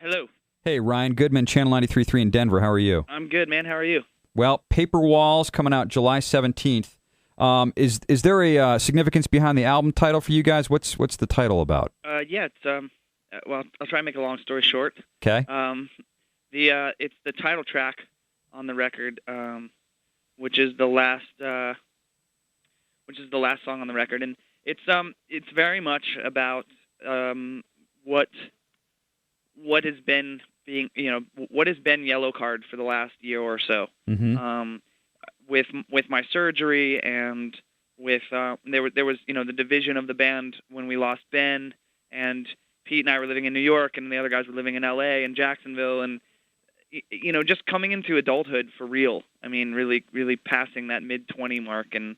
Hello. Hey, Ryan Goodman, Channel 93.3 in Denver. How are you? I'm good, man. How are you? Well, Paper Walls coming out July 17th. Is there a significance behind the album title for you guys? What's the title about? Yeah, it's well, I'll try and make a long story short. Okay. It's the title track on the record, which is the last song on the record, and it's very much about what has been being, what has been Yellowcard for the last year or so. Mm-hmm. With my surgery and with there was the division of the band when we lost Ben, and Pete and I were living in New York, and the other guys were living in L.A. and Jacksonville, and just coming into adulthood for real. I mean, really passing that mid-20 mark, and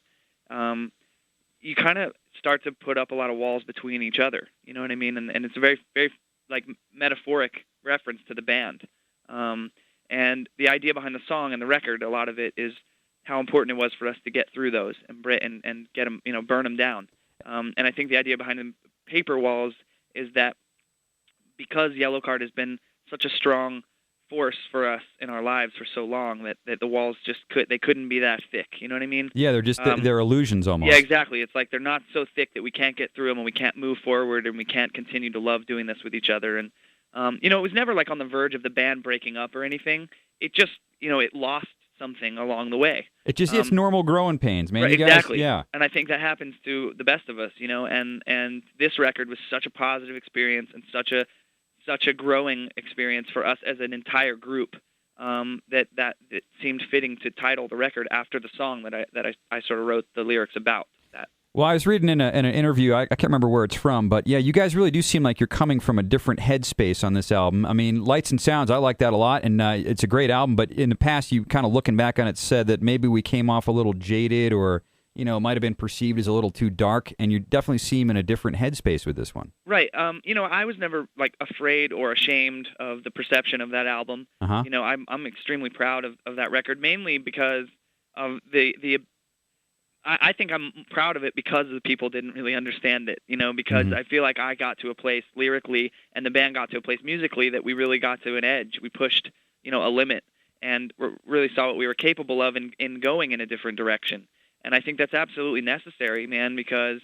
you kind of start to put up a lot of walls between each other. You know what I mean? And it's a very, very like metaphoric reference to the band. And the idea behind the song and the record, a lot of it is how important it was for us to get through those and get them, burn them down. And I think the idea behind the Paper Walls is that because Yellowcard has been such a strong force for us in our lives for so long that the walls just couldn't be that thick. You know what I mean? Yeah, they're just they're illusions almost. Yeah, exactly. It's like they're not so thick that we can't get through them and we can't move forward and we can't continue to love doing this with each other. And it was never like on the verge of the band breaking up or anything. It just it lost something along the way. It's normal growing pains, man. Right, you guys, exactly. Yeah. And I think that happens to the best of us, and this record was such a positive experience and such a growing experience for us as an entire group, that it seemed fitting to title the record after the song that I sort of wrote the lyrics about. That. Well, I was reading in an interview, I can't remember where it's from, but yeah, you guys really do seem like you're coming from a different headspace on this album. I mean, Lights and Sounds, I like that a lot, and it's a great album, but in the past, you kind of looking back on it said that maybe we came off a little jaded or, might have been perceived as a little too dark, and you definitely seem in a different headspace with this one. Right. I was never afraid or ashamed of the perception of that album. Uh-huh. I'm extremely proud of that record, mainly because of I think I'm proud of it because the people didn't really understand it, because I feel like I got to a place lyrically and the band got to a place musically that we really got to an edge. We pushed, a limit and really saw what we were capable of in going in a different direction. And I think that's absolutely necessary, man, because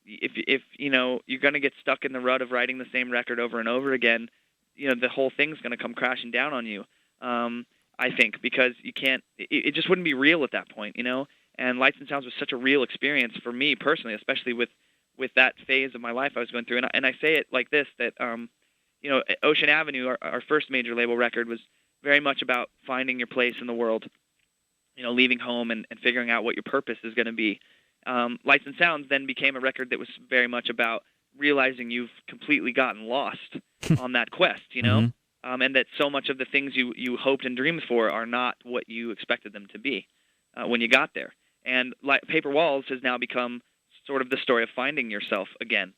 if you're going to get stuck in the rut of writing the same record over and over again, the whole thing's going to come crashing down on you, I think, because you can't – it just wouldn't be real at that point, And Lights and Sounds was such a real experience for me personally, especially with that phase of my life I was going through. And I say it like this, that, Ocean Avenue, our first major label record, was very much about finding your place in the world, leaving home and figuring out what your purpose is going to be. Lights and Sounds then became a record that was very much about realizing you've completely gotten lost on that quest, and that so much of the things you hoped and dreamed for are not what you expected them to be when you got there. And Paper Walls has now become sort of the story of finding yourself again.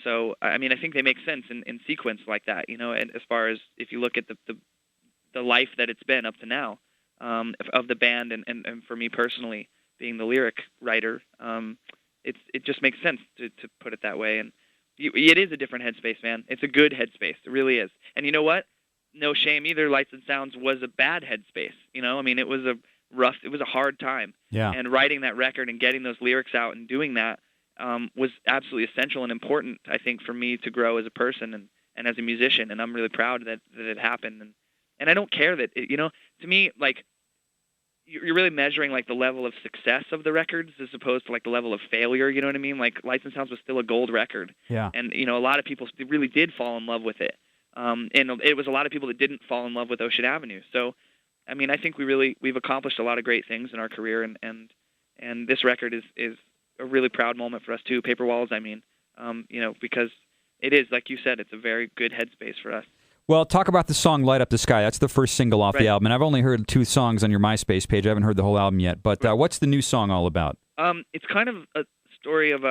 So, I mean, I think they make sense in sequence like that, and as far as if you look at the life that it's been up to now, of the band and for me personally, being the lyric writer, it just makes sense to put it that way. And it is a different headspace, man. It's a good headspace. It really is. And you know what? No shame either. Lights and Sounds was a bad headspace. I mean, it was a hard time. Yeah. And writing that record and getting those lyrics out and doing that was absolutely essential and important, I think, for me to grow as a person and as a musician. And I'm really proud that it happened. And I don't care that, to me, like, you're really measuring, like, the level of success of the records as opposed to, like, the level of failure, you know what I mean? Like, Lights and Sounds was still a gold record. Yeah. And, a lot of people really did fall in love with it. And it was a lot of people that didn't fall in love with Ocean Avenue. So, I mean, I think we've accomplished a lot of great things in our career, and this record is a really proud moment for us too. Paper Walls, I mean, because it is, like you said, it's a very good headspace for us. Well, talk about the song "Light Up the Sky." That's the first single off Right. the album, and I've only heard 2 songs on your MySpace page. I haven't heard the whole album yet. But what's the new song all about? It's kind of a story of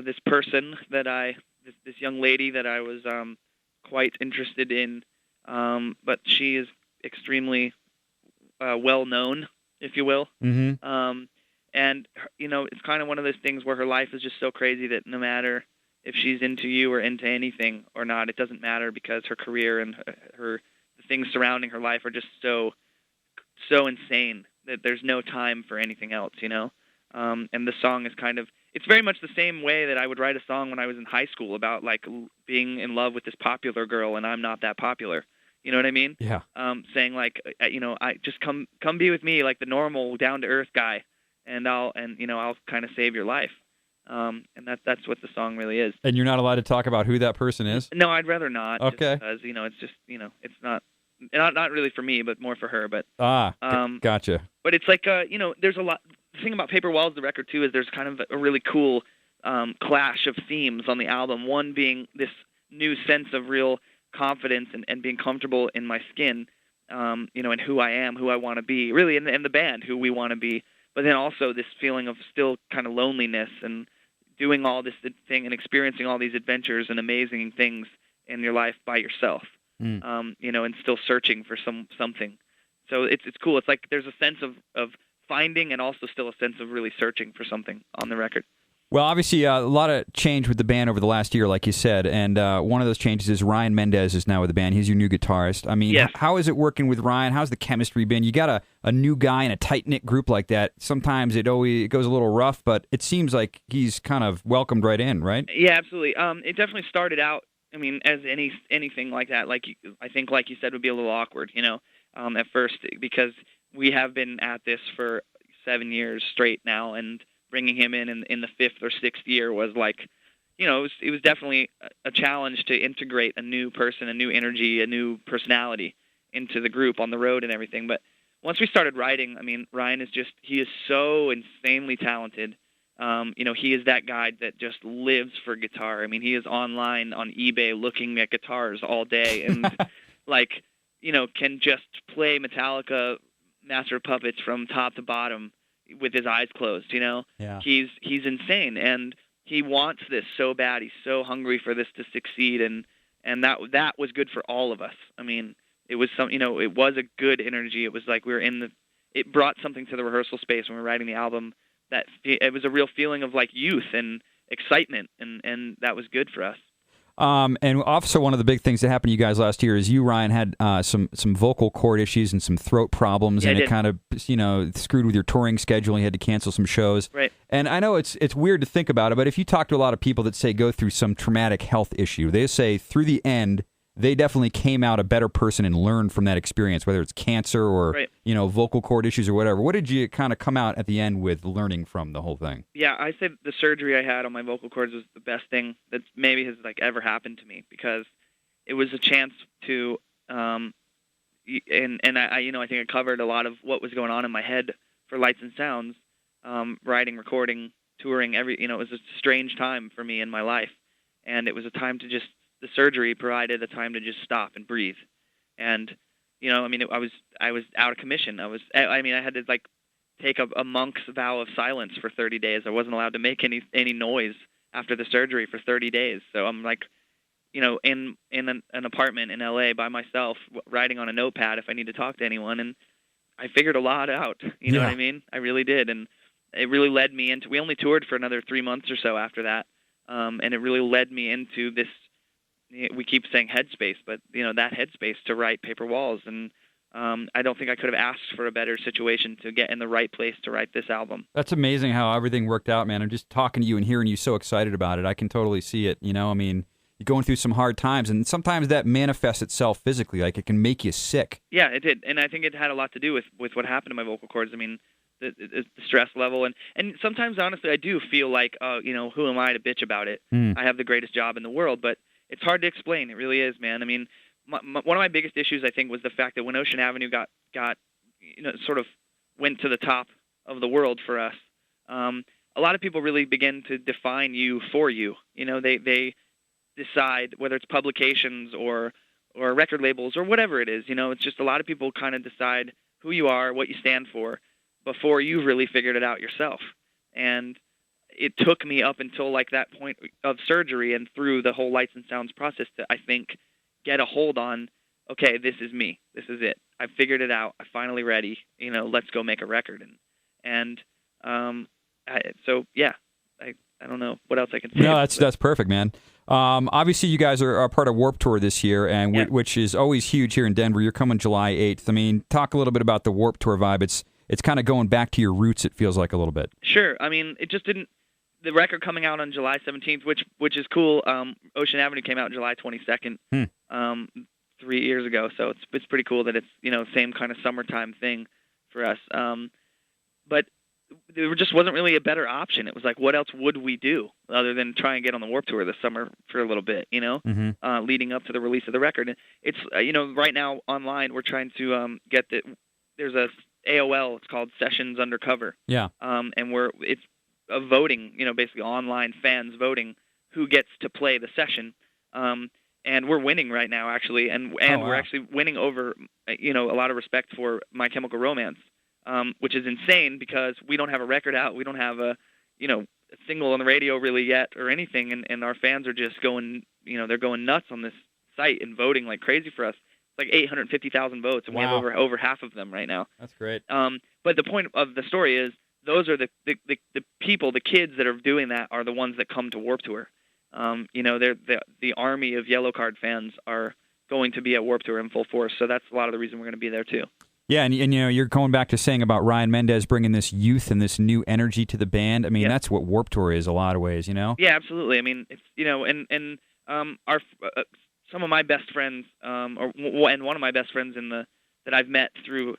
this person this young lady that I was quite interested in, but she is extremely well known, if you will. Mm-hmm. And it's kind of one of those things where her life is just so crazy that no matter if she's into you or into anything or not. It doesn't matter, because her career and the things surrounding her life are just so insane that there's no time for anything else, you know. And the song is it's very much the same way that I would write a song when I was in high school about like being in love with this popular girl and I'm not that popular. You know what I mean? Yeah. Saying like, I just come be with me, like the normal, down to earth guy, and I'll kind of save your life. And that's what the song really is. And you're not allowed to talk about who that person is? No, I'd rather not. Okay. Because it's just it's not really for me, but more for her. But gotcha. But it's like there's a lot. The thing about Paper Walls, the record too, is there's kind of a really cool clash of themes on the album. One being this new sense of real confidence and being comfortable in my skin, and who I am, who I want to be, really, in the band, who we want to be. But then also this feeling of still kind of loneliness and doing all this thing and experiencing all these adventures and amazing things in your life by yourself, and still searching for something. So it's cool. It's like there's a sense of finding and also still a sense of really searching for something on the record. Well, obviously, a lot of change with the band over the last year, like you said, and one of those changes is Ryan Mendez is now with the band. He's your new guitarist. I mean, yes. How is it working with Ryan? How's the chemistry been? You got a new guy in a tight-knit group like that. Sometimes it goes a little rough, but it seems like he's kind of welcomed right in, right? Yeah, absolutely. It definitely started out, I mean, as anything like that, I think, like you said, would be a little awkward, at first, because we have been at this for 7 years straight now, and bringing him in the 5th or 6th year was like, it was definitely a challenge to integrate a new person, a new energy, a new personality into the group on the road and everything. But once we started writing, I mean, Ryan he is so insanely talented. He is that guy that just lives for guitar. I mean, he is online on eBay looking at guitars all day and can just play Metallica Master of Puppets from top to bottom with his eyes closed, Yeah. He's insane, and he wants this so bad. He's so hungry for this to succeed, and that was good for all of us. I mean, it was it was a good energy. It was like it brought something to the rehearsal space when we were writing the album, that it was a real feeling of like youth and excitement, and that was good for us. And also one of the big things that happened to you guys last year is you, Ryan, had some vocal cord issues and some throat problems, and it kind of screwed with your touring schedule. You had to cancel some shows. Right. And I know it's weird to think about it, but if you talk to a lot of people that say go through some traumatic health issue, they say through the end they definitely came out a better person and learned from that experience, whether it's cancer or right. Vocal cord issues or whatever. What did you kind of come out at the end with learning from the whole thing? Yeah, I say the surgery I had on my vocal cords was the best thing that maybe has ever happened to me, because it was a chance to I think I covered a lot of what was going on in my head for Lights and Sounds, writing, recording, touring. It was a strange time for me in my life, and it was a time to just. The surgery provided a time to just stop and breathe, and I was out of commission. I had to take a monk's vow of silence for 30 days. I wasn't allowed to make any noise after the surgery for 30 days. So I'm in an apartment in LA by myself, writing on a notepad if I need to talk to anyone, and I figured a lot out. You know what I mean? I really did, and it really led me into. We only toured for another 3 months or so after that, and it really led me into this. We keep saying headspace, but that headspace to write Paper Walls, and I don't think I could have asked for a better situation to get in the right place to write this album. That's amazing how everything worked out, man. I'm just talking to you and hearing you so excited about it. I can totally see it. I mean, you're going through some hard times, and sometimes that manifests itself physically. Like, it can make you sick. Yeah, it did, and I think it had a lot to do with what happened to my vocal cords. I mean, the stress level, and sometimes, honestly, I do feel like, who am I to bitch about it? I have the greatest job in the world, but it's hard to explain. It really is, man. I mean, one of my biggest issues, I think, was the fact that when Ocean Avenue got sort of went to the top of the world for us, a lot of people really begin to define you for you. They decide, whether it's publications or record labels or whatever it is. It's just a lot of people kind of decide who you are, what you stand for, before you've really figured it out yourself. And it took me up until that point of surgery and through the whole Lights and Sounds process to, I think, get a hold on, okay, this is me. This is it. I figured it out. I'm finally ready. Let's go make a record. I don't know what else I can say. No, that's perfect, man. Obviously, you guys are part of Warped Tour this year, and which is always huge here in Denver. You're coming July 8th. I mean, talk a little bit about the Warped Tour vibe. It's kind of going back to your roots, it feels like a little bit. Sure. I mean, it just didn't. The record coming out on July 17th, which is cool. Ocean Avenue came out July 22nd, 3 years ago. So it's pretty cool that it's same kind of summertime thing for us. But there just wasn't really a better option. It was like, what else would we do other than try and get on the Warped Tour this summer for a little bit, leading up to the release of the record. And it's, right now online we're trying to get there's a AOL, it's called Sessions Undercover. Yeah. And it's a voting, basically online fans voting who gets to play the session. And we're winning right now, actually. And we're actually winning over, a lot of respect for My Chemical Romance. Which is insane because we don't have a record out. We don't have a single on the radio really yet or anything. And our fans are just going, they're going nuts on this site and voting like crazy for us. It's like 850,000 votes, and we have over half of them right now. That's great. But the point of the story is those are the people, the kids that are doing that are the ones that come to Warped Tour. They're the army of Yellowcard fans are going to be at Warped Tour in full force. So that's a lot of the reason we're going to be there too. Yeah, and you're going back to saying about Ryan Mendez bringing this youth and this new energy to the band. I mean, that's what Warped Tour is a lot of ways, Yeah, absolutely. I mean, it's our some of my best friends, and one of my best friends that I've met through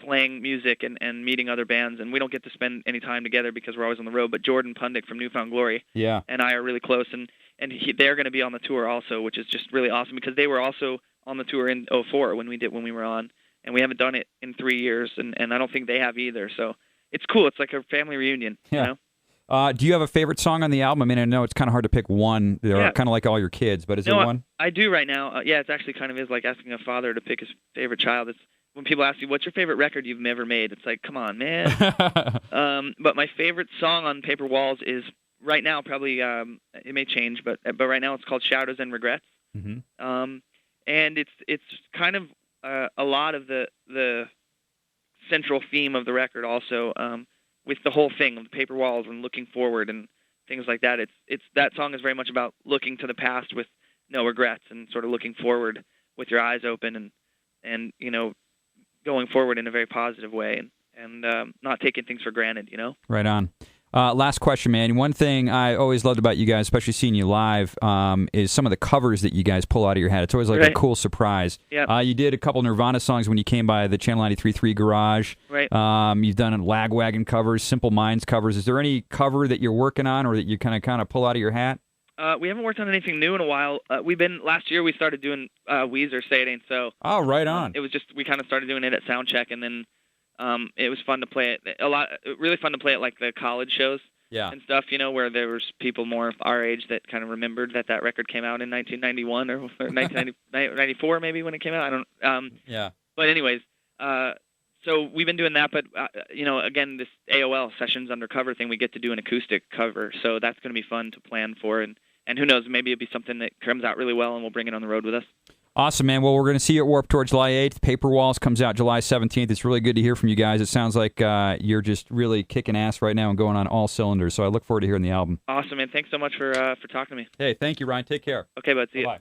playing music and meeting other bands, and we don't get to spend any time together because we're always on the road. But Jordan Pundick from Newfound Glory, and I are really close, and they're going to be on the tour also, which is just really awesome because they were also on the tour in 2004 when we were on. And we haven't done it in 3 years, and I don't think they have either. So it's cool. It's like a family reunion, Do you have a favorite song on the album? I mean, I know it's kind of hard to pick one. They're kind of like all your kids, but is there one? I do right now. It's actually kind of is like asking a father to pick his favorite child. It's when people ask you, what's your favorite record you've ever made? It's like, come on, man. But my favorite song on Paper Walls is right now probably, it may change, but right now it's called Shadows and Regrets. Mm-hmm. And it's kind of a lot of the central theme of the record also, with the whole thing of the paper walls and looking forward and things like that. It's that song is very much about looking to the past with no regrets and sort of looking forward with your eyes open and going forward in a very positive way and not taking things for granted, Right on. Last question, man. One thing I always loved about you guys, especially seeing you live, is some of the covers that you guys pull out of your hat. It's always like a cool surprise. Yeah. You did a couple Nirvana songs when you came by the Channel 93.3 garage. Right. You've done Lagwagon covers, Simple Minds covers. Is there any cover that you're working on or that you kind of pull out of your hat? We haven't worked on anything new in a while. Last year we started doing Weezer, Say It Ain't So. Oh, right on. It was just, we kind of started doing it at Soundcheck, and then it was fun to play it really fun to play it like the college shows and stuff, where there was people more our age that kind of remembered that record came out in 1991 or 1994 maybe when it came out. I don't. But anyways, so we've been doing that, but again, this AOL Sessions Undercover thing, we get to do an acoustic cover, so that's going to be fun to plan for, and who knows, maybe it'll be something that comes out really well, and we'll bring it on the road with us. Awesome, man. Well, we're going to see you at Warped Tour July 8th. Paper Walls comes out July 17th. It's really good to hear from you guys. It sounds like you're just really kicking ass right now and going on all cylinders, so I look forward to hearing the album. Awesome, man. Thanks so much for talking to me. Hey, thank you, Ryan. Take care. Okay, bud. See you. Bye.